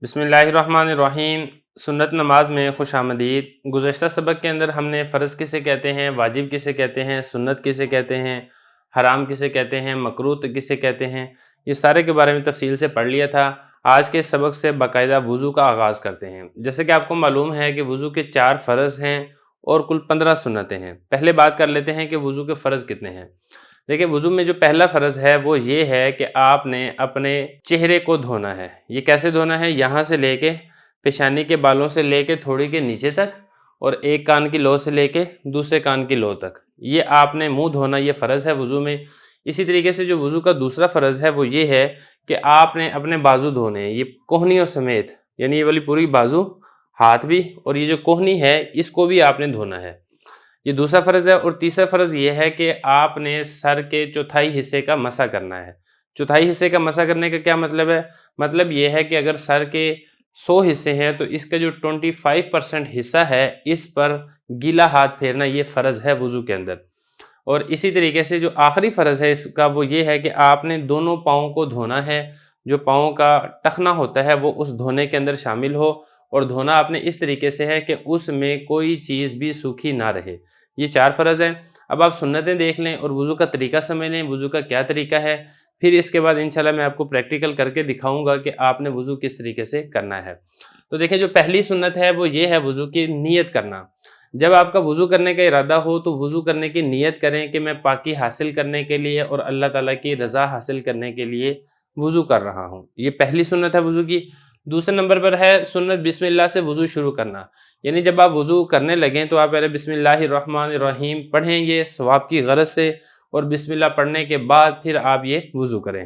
بسم اللہ الرحمن الرحیم۔ سنت نماز میں خوش آمدید۔ گزشتہ سبق کے اندر ہم نے فرض کسے کہتے ہیں، واجب کسے کہتے ہیں، سنت کسے کہتے ہیں، حرام کسے کہتے ہیں، مکروہ کسے کہتے ہیں، یہ سارے کے بارے میں تفصیل سے پڑھ لیا تھا۔ آج کے سبق سے باقاعدہ وضو کا آغاز کرتے ہیں۔ جیسے کہ آپ کو معلوم ہے کہ وضو کے 4 فرض ہیں اور کل 15 سنتیں ہیں۔ پہلے بات کر لیتے ہیں کہ وضو کے فرض کتنے ہیں۔ دیکھیں، وضو میں جو پہلا فرض ہے وہ یہ ہے کہ آپ نے اپنے چہرے کو دھونا ہے۔ یہ کیسے دھونا ہے؟ یہاں سے لے کے پیشانی کے بالوں سے لے کے تھوڑی کے نیچے تک، اور ایک کان کی لو سے لے کے دوسرے کان کی لو تک، یہ آپ نے منہ دھونا، یہ فرض ہے وضو میں۔ اسی طریقے سے جو وضو کا دوسرا فرض ہے وہ یہ ہے کہ آپ نے اپنے بازو دھونے ہیں، یہ کوہنیوں سمیت، یعنی یہ والی پوری بازو، ہاتھ بھی، اور یہ جو کوہنی ہے اس کو بھی آپ نے دھونا ہے، یہ دوسرا فرض ہے۔ اور تیسرا فرض یہ ہے کہ آپ نے سر کے چوتھائی حصے کا مسح کرنا ہے۔ چوتھائی حصے کا مسح کرنے کا کیا مطلب ہے؟ مطلب یہ ہے کہ اگر سر کے 100 حصے ہیں تو اس کا جو 25% حصہ ہے اس پر گیلا ہاتھ پھیرنا، یہ فرض ہے وضو کے اندر۔ اور اسی طریقے سے جو آخری فرض ہے اس کا وہ یہ ہے کہ آپ نے دونوں پاؤں کو دھونا ہے۔ جو پاؤں کا ٹخنا ہوتا ہے وہ اس دھونے کے اندر شامل ہو، اور دھونا آپ نے اس طریقے سے ہے کہ اس میں کوئی چیز بھی سوکھی نہ رہے۔ یہ 4 فرض ہیں۔ اب آپ سنتیں دیکھ لیں اور وضو کا طریقہ سمجھ لیں، وضو کا کیا طریقہ ہے، پھر اس کے بعد انشاءاللہ میں آپ کو پریکٹیکل کر کے دکھاؤں گا کہ آپ نے وضو کس طریقے سے کرنا ہے۔ تو دیکھیں، جو پہلی سنت ہے وہ یہ ہے وضو کی نیت کرنا۔ جب آپ کا وضو کرنے کا ارادہ ہو تو وضو کرنے کی نیت کریں کہ میں پاکی حاصل کرنے کے لیے اور اللہ تعالیٰ کی رضا حاصل کرنے کے لیے وضو کر رہا ہوں۔ یہ پہلی سنت ہے وضو کی۔ دوسرے نمبر پر ہے سنت بسم اللہ سے وضو شروع کرنا، یعنی جب آپ وضو کرنے لگیں تو آپ پہلے بسم اللہ الرحمن الرحیم پڑھیں گے ثواب کی غرض سے، اور بسم اللہ پڑھنے کے بعد پھر آپ یہ وضو کریں۔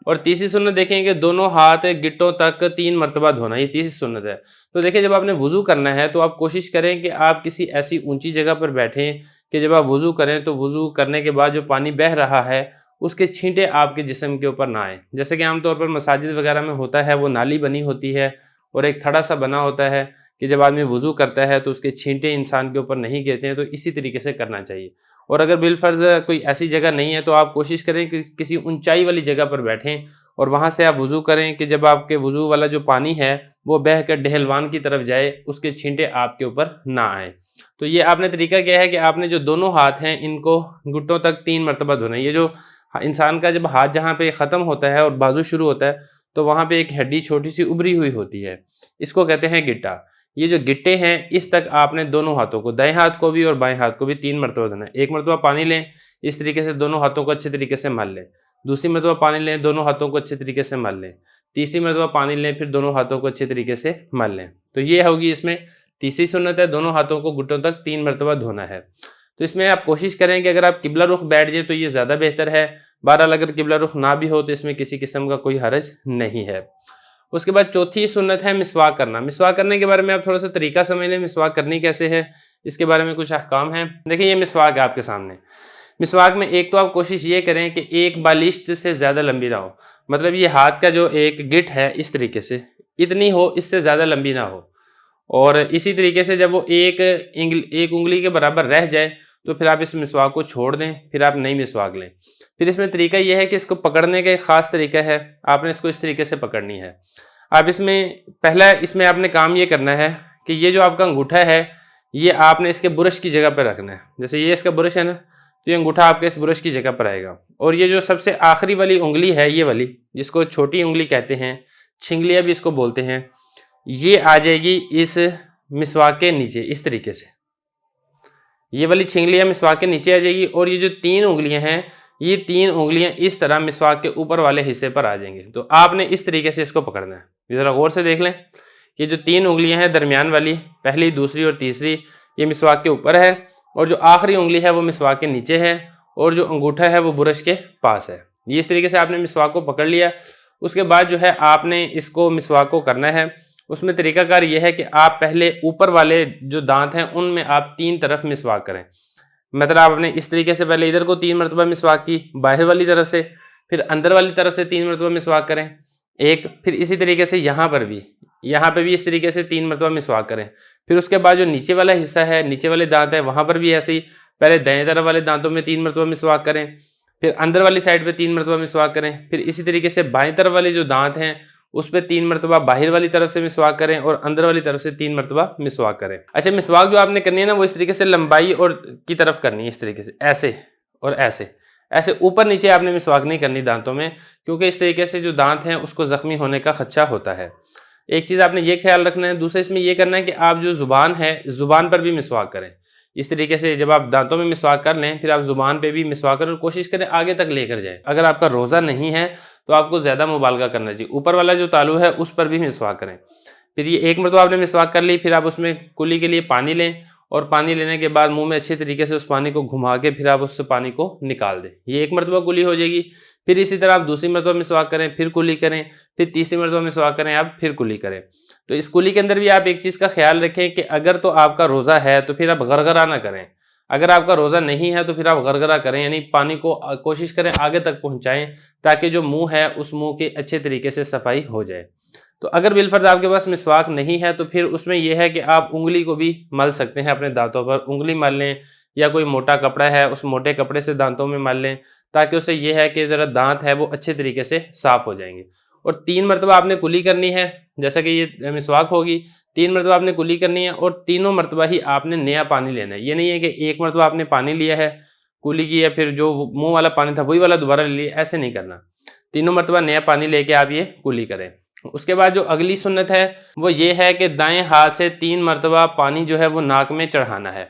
اور تیسری سنت دیکھیں کہ دونوں ہاتھ گٹوں تک 3 مرتبہ دھونا، یہ تیسری سنت ہے۔ تو دیکھیں، جب آپ نے وضو کرنا ہے تو آپ کوشش کریں کہ آپ کسی ایسی اونچی جگہ پر بیٹھیں کہ جب آپ وضو کریں تو وضو کرنے کے بعد جو پانی بہہ رہا ہے اس کے چھینٹے آپ کے جسم کے اوپر نہ آئیں۔ جیسے کہ عام طور پر مساجد وغیرہ میں ہوتا ہے، وہ نالی بنی ہوتی ہے اور ایک تھڑا سا بنا ہوتا ہے کہ جب آدمی وضو کرتا ہے تو اس کے چھینٹے انسان کے اوپر نہیں گرتے ہیں، تو اسی طریقے سے کرنا چاہیے۔ اور اگر بالفرض کوئی ایسی جگہ نہیں ہے تو آپ کوشش کریں کہ کسی اونچائی والی جگہ پر بیٹھیں اور وہاں سے آپ وضو کریں کہ جب آپ کے وضو والا جو پانی ہے وہ بہہ کر ڈہلوان کی طرف جائے، اس کے چھینٹے آپ کے اوپر نہ آئیں۔ تو یہ آپ نے طریقہ کیا ہے کہ آپ نے جو دونوں ہاتھ ہیں ان کو گھٹوں تک 3 مرتبہ دھونا ہے۔ یہ جو انسان کا جب ہاتھ جہاں پہ ختم ہوتا ہے اور بازو شروع ہوتا ہے تو وہاں پہ ایک ہڈی چھوٹی سی ابری ہوئی ہوتی ہے، اس کو کہتے ہیں گٹا۔ یہ جو گٹے ہیں اس تک آپ نے دونوں ہاتھوں کو، دائیں ہاتھ کو بھی اور بائیں ہاتھ کو بھی 3 مرتبہ دھونا ہے۔ ایک مرتبہ پانی لیں، اس طریقے سے دونوں ہاتھوں کو اچھے طریقے سے مل لیں۔ دوسری مرتبہ پانی لیں، دونوں ہاتھوں کو اچھے طریقے سے مل لیں۔ تیسری مرتبہ پانی لیں، پھر دونوں ہاتھوں کو اچھے طریقے سے مل لیں۔ تو یہ ہوگی اس میں تیسری سنت ہے، دونوں ہاتھوں کو گھٹوں تک 3 مرتبہ دھونا ہے۔ تو اس میں آپ کوشش کریں کہ اگر آپ قبلہ رخ بیٹھ جائیں تو یہ زیادہ بہتر ہے۔ بہرحال اگر قبلہ رخ نہ بھی ہو تو اس میں کسی قسم کا کوئی حرج نہیں ہے۔ اس کے بعد چوتھی سنت ہے مسواک کرنا۔ مسواک کرنے کے بارے میں آپ تھوڑا سا طریقہ سمجھ لیں، مسواک کرنی کیسے ہے، اس کے بارے میں کچھ احکام ہیں۔ دیکھیں، یہ مسواک ہے آپ کے سامنے۔ مسواک میں ایک تو آپ کوشش یہ کریں کہ ایک بالشت سے زیادہ لمبی نہ ہو، مطلب یہ ہاتھ کا جو ایک گٹ ہے اس طریقے سے اتنی ہو، اس سے زیادہ لمبی نہ ہو۔ اور اسی طریقے سے جب وہ ایک انگلی کے برابر رہ جائے تو پھر آپ اس مسواک کو چھوڑ دیں، پھر آپ نئی مسواک لیں۔ پھر اس میں طریقہ یہ ہے کہ اس کو پکڑنے کا ایک خاص طریقہ ہے، آپ نے اس کو اس طریقے سے پکڑنی ہے۔ آپ اس میں پہلا آپ نے کام یہ کرنا ہے کہ یہ جو آپ کا انگوٹھا ہے یہ آپ نے اس کے برش کی جگہ پر رکھنا ہے۔ جیسے یہ اس کا برش ہے نا، تو یہ انگوٹھا آپ کے اس برش کی جگہ پر آئے گا، اور یہ جو سب سے آخری والی انگلی ہے، یہ والی جس کو چھوٹی انگلی کہتے ہیں، چھنگلیاں بھی اس کو بولتے ہیں، یہ آ جائے گی اس مسواک کے نیچے اس طریقے سے۔ یہ والی چھنگلیاں مسواک کے نیچے آ جائے گی، اور یہ جو 3 انگلیاں ہیں یہ 3 انگلیاں اس طرح مسواک کے اوپر والے حصے پر آ جائیں گے۔ تو آپ نے اس طریقے سے اس کو پکڑنا ہے۔ ذرا غور سے دیکھ لیں کہ جو 3 انگلیاں ہیں درمیان والی، پہلی، دوسری اور تیسری، یہ مسواک کے اوپر ہے، اور جو آخری انگلی ہے وہ مسواک کے نیچے ہے، اور جو انگوٹھا ہے وہ برش کے پاس ہے۔ یہ اس طریقے سے آپ نے مسواک کو پکڑ لیا۔ اس کے بعد جو ہے آپ نے اس کو مسواک کو کرنا ہے۔ اس میں طریقہ کار یہ ہے کہ آپ پہلے اوپر والے جو دانت ہیں ان میں آپ 3 طرف مسواک کریں۔ مطلب آپ نے اس طریقے سے پہلے ادھر کو 3 مرتبہ مسواک کی باہر والی طرف سے، پھر اندر والی طرف سے 3 مرتبہ مسواک کریں ایک، پھر اسی طریقے سے یہاں پہ بھی اس طریقے سے 3 مرتبہ مسواک کریں۔ پھر اس کے بعد جو نیچے والا حصہ ہے، نیچے والے دانت ہیں، وہاں پر بھی ایسے ہی پہلے دائیں طرف والے دانتوں میں 3 مرتبہ مسواک کریں، پھر اندر والی سائڈ پہ 3 مرتبہ مسواک کریں، پھر اسی طریقے سے بائیں طرف والے جو دانت ہیں اس پہ 3 مرتبہ باہر والی طرف سے مسواک کریں اور اندر والی طرف سے 3 مرتبہ مسواک کریں۔ اچھا، مسواک جو آپ نے کرنی ہے نا وہ اس طریقے سے لمبائی اور کی طرف کرنی ہے، اس طریقے سے ایسے اور ایسے اوپر نیچے آپ نے مسواک نہیں کرنی دانتوں میں، کیونکہ اس طریقے سے جو دانت ہیں اس کو زخمی ہونے کا خدشہ ہوتا ہے۔ ایک چیز آپ نے یہ خیال رکھنا ہے، دوسرا اس میں یہ کرنا ہے کہ آپ جو زبان ہے زبان پر بھی مسواک کریں۔ اس طریقے سے جب آپ دانتوں میں مسواک کر لیں پھر آپ زبان پہ بھی مسواک کریں اور کوشش کریں آگے تک لے کر جائیں۔ اگر آپ کا روزہ نہیں ہے تو آپ کو زیادہ مبالغہ کرنا چاہیے، اوپر والا جو تالو ہے اس پر بھی مسواک کریں۔ پھر یہ ایک مرتبہ آپ نے مسواک کر لی، پھر آپ اس میں کلی کے لیے پانی لیں اور پانی لینے کے بعد منہ میں اچھے طریقے سے اس پانی کو گھما کے پھر آپ اس سے پانی کو نکال دیں۔ یہ ایک مرتبہ کلی ہو جائے گی۔ پھر اسی طرح آپ دوسری مرتبہ مسواک کریں، پھر کلی کریں، پھر تیسری مرتبہ مسواک کریں آپ، پھر کلی کریں۔ تو اس کلی کے اندر بھی آپ ایک چیز کا خیال رکھیں کہ اگر تو آپ کا روزہ ہے تو پھر آپ غرغرہ نہ کریں، اگر آپ کا روزہ نہیں ہے تو پھر آپ غرغرہ کریں، یعنی پانی کو کوشش کریں آگے تک پہنچائیں تاکہ جو منہ ہے اس منہ کے اچھے طریقے سے صفائی ہو جائے۔ تو اگر بالفرض آپ کے پاس مسواک نہیں ہے تو پھر اس میں یہ ہے کہ آپ انگلی کو بھی مل سکتے ہیں، اپنے دانتوں پر انگلی مل لیں یا کوئی موٹا کپڑا ہے اس موٹے کپڑے سے دانتوں میں مل لیں، تاکہ اس سے یہ ہے کہ ذرا دانت ہے وہ اچھے طریقے سے صاف ہو جائیں گے۔ اور 3 مرتبہ آپ نے کلی کرنی ہے، جیسا کہ یہ مسواک ہوگی 3 مرتبہ آپ نے کلی کرنی ہے اور تینوں مرتبہ ہی آپ نے نیا پانی لینا ہے۔ یہ نہیں ہے کہ ایک مرتبہ آپ نے پانی لیا ہے کلی کی ہے پھر جو منہ والا پانی تھا وہی والا دوبارہ لے لیا، ایسے نہیں کرنا، تینوں مرتبہ نیا پانی لے کے آپ یہ کلی کریں۔ اس کے بعد جو اگلی سنت ہے وہ یہ ہے کہ دائیں ہاتھ سے 3 مرتبہ پانی جو ہے وہ ناک میں چڑھانا ہے۔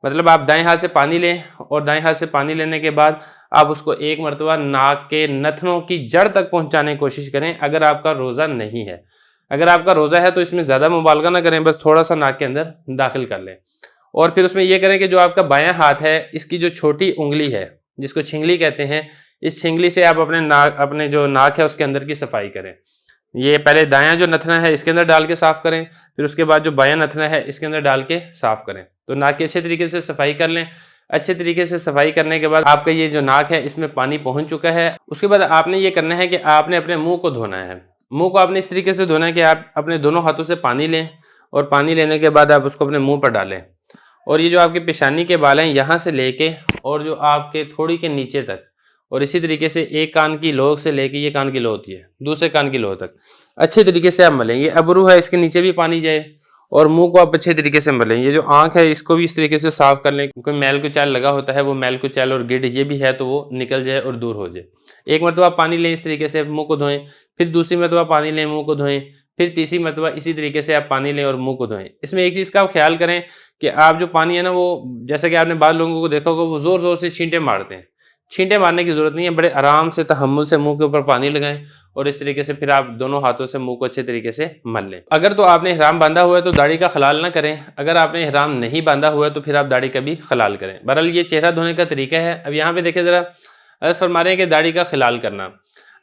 مطلب آپ دائیں ہاتھ سے پانی لیں اور دائیں ہاتھ سے پانی لینے کے بعد آپ اس کو ایک مرتبہ ناک کے نتنوں کی جڑ تک پہنچانے کی کوشش کریں اگر آپ کا روزہ نہیں ہے۔ اگر آپ کا روزہ ہے تو اس میں زیادہ مبالغہ نہ کریں، بس تھوڑا سا ناک کے اندر داخل کر لیں۔ اور پھر اس میں یہ کریں کہ جو آپ کا بایاں ہاتھ ہے اس کی جو چھوٹی انگلی ہے جس کو چھنگلی کہتے ہیں، اس چھنگلی سے آپ اپنے جو ناک ہے اس کے اندر کی صفائی کریں۔ یہ پہلے دایاں جو نتنا ہے اس کے اندر ڈال کے صاف کریں، پھر اس کے بعد جو بایاں نتنا ہے اس کے اندر ڈال کے صاف کریں۔ تو ناک کی اچھے طریقے سے صفائی کر لیں۔ اچھے طریقے سے صفائی کرنے کے بعد آپ کا یہ جو ناک ہے اس میں پانی پہنچ چکا ہے۔ اس کے بعد آپ نے یہ کرنا ہے کہ آپ نے اپنے منہ کو دھونا ہے۔ منہ کو آپ نے اس طریقے سے دھونا ہے کہ آپ اپنے دونوں ہاتھوں سے پانی لیں اور پانی لینے کے بعد آپ اس کو اپنے منہ پر ڈالیں، اور یہ جو آپ کے پیشانی کے بال ہیں یہاں سے لے کے اور جو آپ کے تھوڑی کے نیچے تک، اور اسی طریقے سے ایک کان کی لو سے لے کے، یہ کان کی لو ہوتی ہے، دوسرے کان کی لو تک اچھے طریقے سے آپ ملیں۔ یہ ابرو ہے اس کے نیچے بھی پانی جائے اور منہ کو آپ اچھے طریقے سے ملیں۔ یہ جو آنکھ ہے اس کو بھی اس طریقے سے صاف کر لیں، کوئی میل کچیل لگا ہوتا ہے وہ میل کچیل اور گڈ یہ بھی ہے تو وہ نکل جائے اور دور ہو جائے۔ ایک مرتبہ پانی لیں اس طریقے سے منہ کو دھوئیں، پھر دوسری مرتبہ پانی لیں منہ کو دھوئیں، پھر تیسری مرتبہ اسی طریقے سے آپ پانی لیں اور منہ کو دھوئیں۔ اس میں ایک چیز کا آپ خیال کریں کہ آپ جو پانی ہے نا وہ، جیسا کہ آپ نے بعض لوگوں کو دیکھا ہوگا وہ زور زور سے چھینٹے مارتے ہیں، چھینٹے مارنے کی ضرورت نہیں ہے، بڑے آرام سے تحمل سے منہ کے اوپر پانی لگائیں اور اس طریقے سے پھر آپ دونوں ہاتھوں سے منہ کو اچھے طریقے سے مل لیں۔ اگر تو آپ نے احرام باندھا ہوا ہے تو داڑھی کا خلال نہ کریں، اگر آپ نے احرام نہیں باندھا ہوا ہے تو پھر آپ داڑھی کا بھی خلال کریں۔ بہرحال یہ چہرہ دھونے کا طریقہ ہے۔ اب یہاں پہ دیکھیں ذرا، فرما رہے ہیں کہ داڑھی کا خلال کرنا۔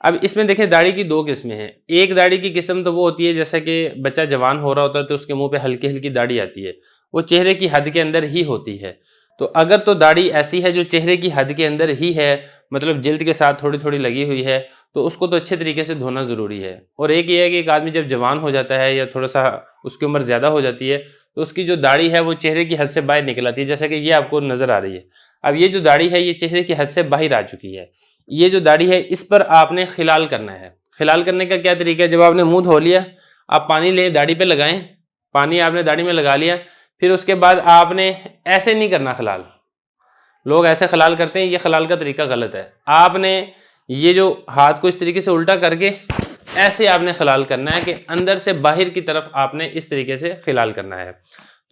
اب اس میں دیکھیں داڑھی کی 2 قسمیں ہیں۔ ایک داڑھی کی قسم تو وہ ہوتی ہے جیسا کہ بچہ جوان ہو رہا ہوتا ہے تو اس کے منہ پہ ہلکی ہلکی داڑھی آتی ہے، وہ چہرے کی حد کے اندر ہی ہوتی ہے۔ تو اگر تو داڑھی ایسی ہے جو چہرے کی حد کے اندر ہی ہے، مطلب جلد کے ساتھ تھوڑی تھوڑی لگی ہوئی ہے، تو اس کو تو اچھے طریقے سے دھونا ضروری ہے۔ اور ایک یہ ہے کہ ایک آدمی جب جوان ہو جاتا ہے یا تھوڑا سا اس کی عمر زیادہ ہو جاتی ہے تو اس کی جو داڑھی ہے وہ چہرے کی حد سے باہر نکل آتی ہے، جیسا کہ یہ آپ کو نظر آ رہی ہے۔ اب یہ جو داڑھی ہے یہ چہرے کی حد سے باہر آ چکی ہے۔ یہ جو داڑھی ہے اس پر آپ نے خلال کرنا ہے۔ خلال کرنے کا کیا طریقہ ہے؟ جب آپ نے منہ دھو لیا، آپ پانی لیں داڑھی پہ لگائیں، پانی آپ نے داڑھی میں لگا لیا، پھر اس کے بعد آپ نے ایسے نہیں کرنا خلال۔ لوگ ایسے خلال کرتے ہیں، یہ خلال کا طریقہ غلط ہے۔ آپ نے یہ جو ہاتھ کو اس طریقے سے الٹا کر کے ایسے آپ نے خلال کرنا ہے کہ اندر سے باہر کی طرف آپ نے اس طریقے سے خلال کرنا ہے۔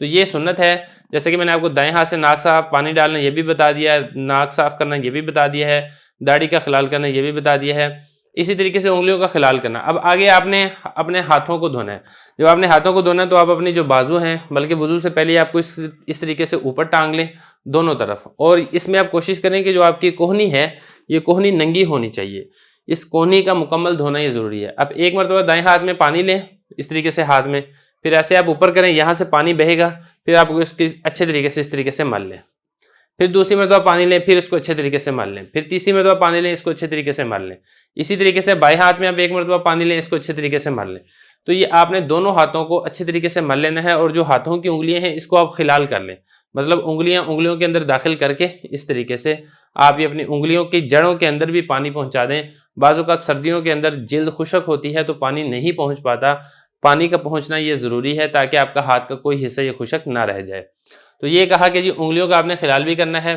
تو یہ سنت ہے، جیسے کہ میں نے آپ کو دائیں ہاتھ سے ناک صاف پانی ڈالنا یہ بھی بتا دیا ہے، ناک صاف کرنا یہ بھی بتا دیا ہے، داڑھی کا خلال کرنا یہ بھی بتا دیا ہے، اسی طریقے سے انگلیوں کا خلال کرنا۔ اب آگے آپ نے اپنے ہاتھوں کو دھونا ہے۔ جب آپ نے ہاتھوں کو دھونا ہے تو آپ اپنی جو بازو ہیں، بلکہ وضو سے پہلے آپ کو اس طریقے سے اوپر ٹانگ لیں دونوں طرف، اور اس میں آپ کوشش کریں کہ جو آپ کی کوہنی ہے یہ کوہنی ننگی ہونی چاہیے، اس کوہنی کا مکمل دھونا یہ ضروری ہے۔ اب ایک مرتبہ دائیں ہاتھ میں پانی لیں اس طریقے سے ہاتھ میں، پھر ایسے آپ اوپر کریں، یہاں سے پانی بہے گا، پھر آپ اس کی اچھے طریقے سے اس طریقے سے مل لیں، پھر دوسری مرتبہ پانی لیں، پھر اس کو اچھے طریقے سے مل لیں، پھر تیسری مرتبہ پانی لیں، اس کو اچھے طریقے سے مل لیں، اسی طریقے سے بائیں ہاتھ میں آپ ایک مرتبہ پانی لیں، اس کو اچھے طریقے سے مل لیں۔ تو یہ آپ نے دونوں ہاتھوں کو اچھے طریقے سے مل لینا ہے، اور جو ہاتھوں کی انگلیاں ہیں اس کو آپ خلال کر لیں، مطلب انگلیوں کے اندر داخل کر کے اس طریقے سے آپ یہ اپنی انگلیوں کی جڑوں کے اندر بھی پانی پہنچا دیں. بعض اوقات سردیوں کے اندر جلد خشک ہوتی ہے تو پانی نہیں پہنچ پاتا. پانی کا پہنچنا یہ ضروری ہے تاکہ آپ کا ہاتھ کا کوئی حصہ یہ خشک نہ رہ جائے. تو یہ کہا کہ جی انگلیوں کا آپ نے خلال بھی کرنا ہے.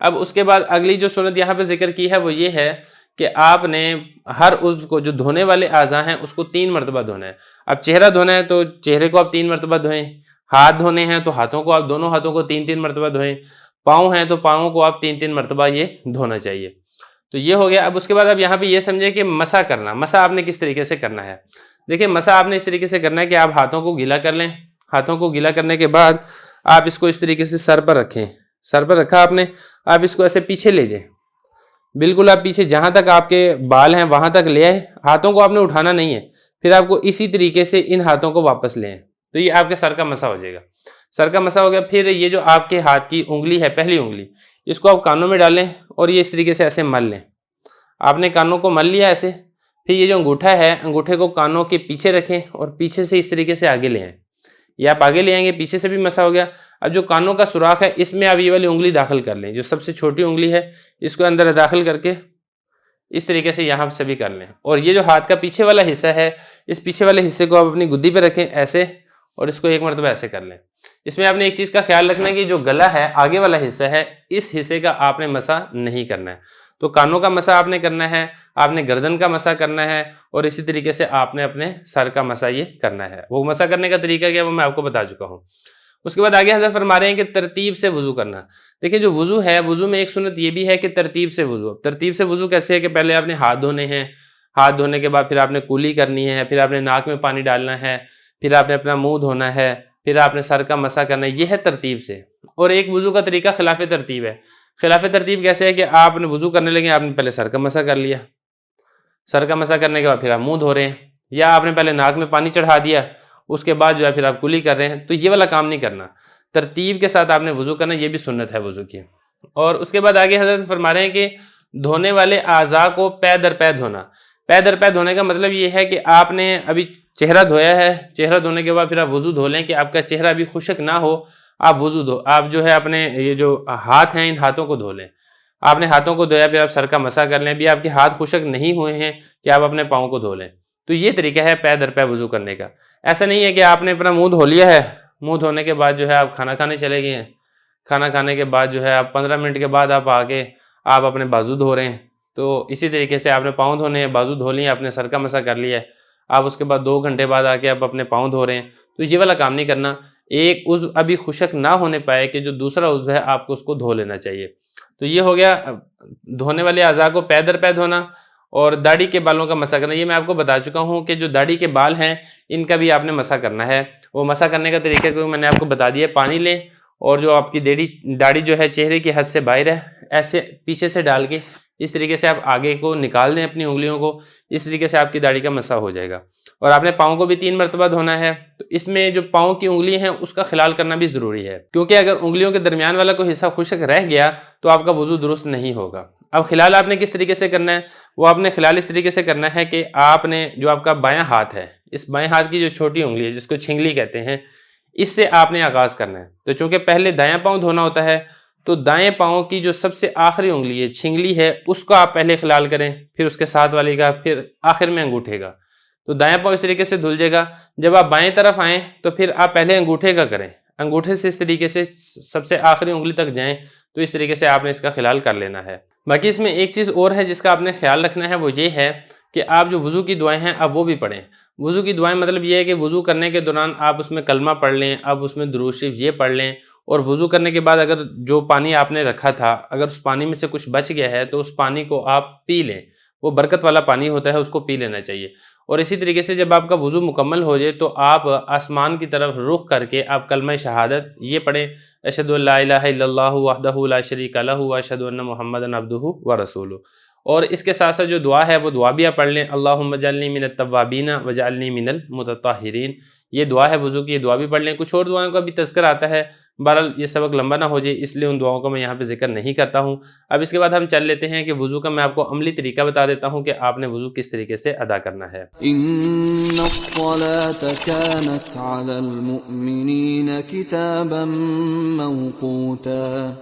اب اس کے بعد اگلی جو سنت یہاں پہ ذکر کی ہے وہ یہ ہے کہ آپ نے ہر عضو کو جو دھونے والے اعضاء ہیں اس کو 3 مرتبہ دھونا ہے. اب چہرہ دھونا ہے تو چہرے کو آپ 3 مرتبہ دھوئیں. ہاتھ دھونے ہیں تو ہاتھوں کو آپ دونوں ہاتھوں کو 3 مرتبہ دھوئیں. پاؤں ہیں تو پاؤں کو آپ 3 مرتبہ یہ دھونا چاہیے. تو یہ ہو گیا. اب اس کے بعد اب یہاں پہ یہ سمجھیں کہ مسح کرنا. مسح آپ نے کس طریقے سے کرنا ہے؟ دیکھیں مسح آپ نے اس طریقے سے کرنا ہے کہ آپ ہاتھوں کو گیلا کر لیں. ہاتھوں کو گیلا کرنے کے بعد آپ اس کو اس طریقے سے سر پر رکھیں. سر پر رکھا آپ نے, آپ اس کو ایسے پیچھے لے جائیں. بالکل آپ پیچھے جہاں تک آپ کے بال ہیں وہاں تک لے آئے. ہاتھوں کو آپ نے اٹھانا نہیں ہے. پھر آپ کو اسی طریقے سے ان ہاتھوں کو واپس لے آئیں. تو یہ آپ کے سر کا مسح ہو جائے گا. سر کا مسح ہو گیا. پھر یہ جو آپ کے ہاتھ کی انگلی ہے, پہلی انگلی, اس کو آپ کانوں میں ڈالیں اور یہ اس طریقے سے ایسے مل لیں. آپ نے کانوں کو مل لیا ایسے. پھر یہ جو انگوٹھا ہے, انگوٹھے کو کانوں کے پیچھے رکھیں اور پیچھے سے اس طریقے سے آگے لے آئیں. یہ آپ آگے لے آئیں گے, پیچھے سے بھی مسح ہو گیا. اب جو کانوں کا سوراخ ہے اس میں آپ یہ والی انگلی داخل کر لیں, جو سب سے چھوٹی انگلی ہے اس کو اندر داخل کر کے اس طریقے سے یہاں سے بھی کر لیں. اور یہ جو ہاتھ کا پیچھے والا حصہ ہے, اس پیچھے والے حصے کو آپ اپنی گدی پہ رکھیں ایسے, اور اس کو 1 مرتبہ ایسے کر لیں. اس میں آپ نے ایک چیز کا خیال رکھنا ہے کہ جو گلا ہے, آگے والا حصہ ہے, اس حصے کا آپ نے مسح نہیں کرنا ہے. تو کانوں کا مسح آپ نے کرنا ہے, آپ نے گردن کا مسح کرنا ہے, اور اسی طریقے سے آپ نے اپنے سر کا مسح یہ کرنا ہے. وہ مسح کرنے کا طریقہ کیا وہ میں آپ کو بتا چکا ہوں. اس کے بعد آگے حضرت فرما رہے ہیں کہ ترتیب سے وضو کرنا. دیکھیں جو وضو ہے, وضو میں ایک سنت یہ بھی ہے کہ ترتیب سے وضو. ترتیب سے وضو کیسے ہے کہ پہلے آپ نے ہاتھ دھونے ہیں, ہاتھ دھونے کے بعد پھر آپ نے کلی کرنی ہے, پھر آپ نے ناک میں پانی ڈالنا ہے, پھر آپ نے اپنا منہ دھونا ہے, پھر آپ نے سر کا مسح کرنا ہے. یہ ہے ترتیب سے. اور ایک وضو کا طریقہ خلاف ترتیب ہے. خلاف ترتیب کیسے ہے کہ آپ نے وضو کرنے لگے, آپ نے پہلے سر کا مسح کر لیا, سر کا مسح کرنے کے بعد پھر آپ منہ دھو رہے ہیں, یا آپ نے پہلے ناک میں پانی چڑھا دیا, اس کے بعد جو ہے پھر آپ کلی کر رہے ہیں. تو یہ والا کام نہیں کرنا. ترتیب کے ساتھ آپ نے وضو کرنا, یہ بھی سنت ہے وضو کی. اور اس کے بعد آگے حضرت فرما رہے ہیں کہ دھونے والے اعضاء کو پے در پے دھونا. پے در پے دھونے کا مطلب یہ ہے کہ آپ نے ابھی چہرہ دھویا ہے, چہرہ دھونے کے بعد پھر آپ وضو دھو لیں کہ آپ کا چہرہ ابھی خشک نہ ہو. آپ وضو دھو, آپ جو ہے اپنے یہ جو ہاتھ ہیں ان ہاتھوں کو دھو لیں. آپ نے ہاتھوں کو دھویا, پھر آپ سر کا مسح کر لیں. ابھی آپ کے ہاتھ خشک نہیں ہوئے ہیں کہ آپ اپنے پاؤں کو دھو لیں. تو یہ طریقہ ہے پے در پے وضو کرنے کا. ایسا نہیں ہے کہ آپ نے اپنا منہ دھو لیا ہے, منہ دھونے کے بعد جو ہے آپ کھانا کھانے چلے گئے ہیں, کھانا کھانے کے بعد جو ہے آپ 15 منٹ کے بعد آپ آ کے آپ اپنے بازو دھو رہے ہیں. تو اسی طریقے سے آپ نے پاؤں دھونے ہیں, بازو دھو لیے, آپ نے سر کا مسح کر لیا ہے, آپ اس کے بعد 2 گھنٹے بعد آ کے آپ اپنے پاؤں دھو رہے ہیں. تو یہ والا کام نہیں کرنا. ایک عضو ابھی خشک نہ ہونے پائے کہ جو دوسرا عضو ہے آپ کو اس کو دھو لینا چاہیے. تو یہ ہو گیا دھونے والے اعضاء کو پے در پے دھونا. اور داڑھی کے بالوں کا مسح کرنا, یہ میں آپ کو بتا چکا ہوں کہ جو داڑھی کے بال ہیں ان کا بھی آپ نے مسح کرنا ہے. وہ مسح کرنے کا طریقہ کو میں نے آپ کو بتا دیا. پانی لیں اور جو آپ کی داڑھی جو ہے چہرے کی حد سے باہر ہے, ایسے پیچھے سے ڈال کے اس طریقے سے آپ آگے کو نکال دیں اپنی انگلیوں کو. اس طریقے سے آپ کی داڑھی کا مسح ہو جائے گا. اور آپ نے پاؤں کو بھی 3 مرتبہ دھونا ہے. تو اس میں جو پاؤں کی انگلی ہیں اس کا خلال کرنا بھی ضروری ہے, کیونکہ اگر انگلیوں کے درمیان والا کوئی حصہ خشک رہ گیا تو آپ کا وضو درست نہیں ہوگا. اب خلال آپ نے کس طریقے سے کرنا ہے, وہ آپ نے خلال اس طریقے سے کرنا ہے کہ آپ نے جو آپ کا بایاں ہاتھ ہے, اس بائیں ہاتھ کی جو چھوٹی انگلی ہے جس کو چھنگلی کہتے ہیں, اس سے آپ نے آغاز کرنا ہے. تو چونکہ پہلے دایاں پاؤں دھونا ہوتا ہے تو دائیں پاؤں کی جو سب سے آخری انگلی ہے چھنگلی ہے اس کو آپ پہلے خلال کریں, پھر اس کے ساتھ والی کا, پھر آخر میں انگوٹھے کا. تو دایاں پاؤں اس طریقے سے دھل جائے گا. جب آپ بائیں طرف آئیں تو پھر آپ پہلے انگوٹھے کا کریں, انگوٹھے سے اس طریقے سے سب سے آخری انگلی تک جائیں. تو اس طریقے سے آپ نے اس کا خلال کر لینا ہے. باقی اس میں ایک چیز اور ہے جس کا آپ نے خیال رکھنا ہے, وہ یہ ہے کہ آپ جو وضو کی دعائیں ہیں آپ وہ بھی پڑھیں. وضو کی دعائیں مطلب یہ ہے کہ وضو کرنے کے دوران آپ اس میں کلمہ پڑھ لیں, آپ اس میں درود شریف یہ پڑھ لیں. اور وضو کرنے کے بعد اگر جو پانی آپ نے رکھا تھا اگر اس پانی میں سے کچھ بچ گیا ہے تو اس پانی کو آپ پی لیں. وہ برکت والا پانی ہوتا ہے, اس کو پی لینا چاہیے. اور اسی طریقے سے جب آپ کا وضو مکمل ہو جائے تو آپ آسمان کی طرف رخ کر کے آپ کلمہ شہادت یہ پڑھیں, اشہد ان لا الہ الا اللہ وحدہ لا شریک لہ واشہد ان محمدا عبدہ ورسولہ. اور اس کے ساتھ ساتھ جو دعا ہے وہ دعا بھی آپ پڑھ لیں, اللہم اجعلنی من التوابین واجعلنی من المتطہرین. یہ دعا ہے وضو کی, یہ دعا بھی پڑھ لیں. کچھ اور دعاؤں کا بھی تذکر آتا ہے, بہرحال یہ سبق لمبا نہ ہو جائے اس لیے ان دعاؤں کو میں یہاں پہ ذکر نہیں کرتا ہوں. اب اس کے بعد ہم چل لیتے ہیں کہ وضو کا میں آپ کو عملی طریقہ بتا دیتا ہوں کہ آپ نے وضو کس طریقے سے ادا کرنا ہے. ان الصلاة كانت على المؤمنین کتابا موقوتا.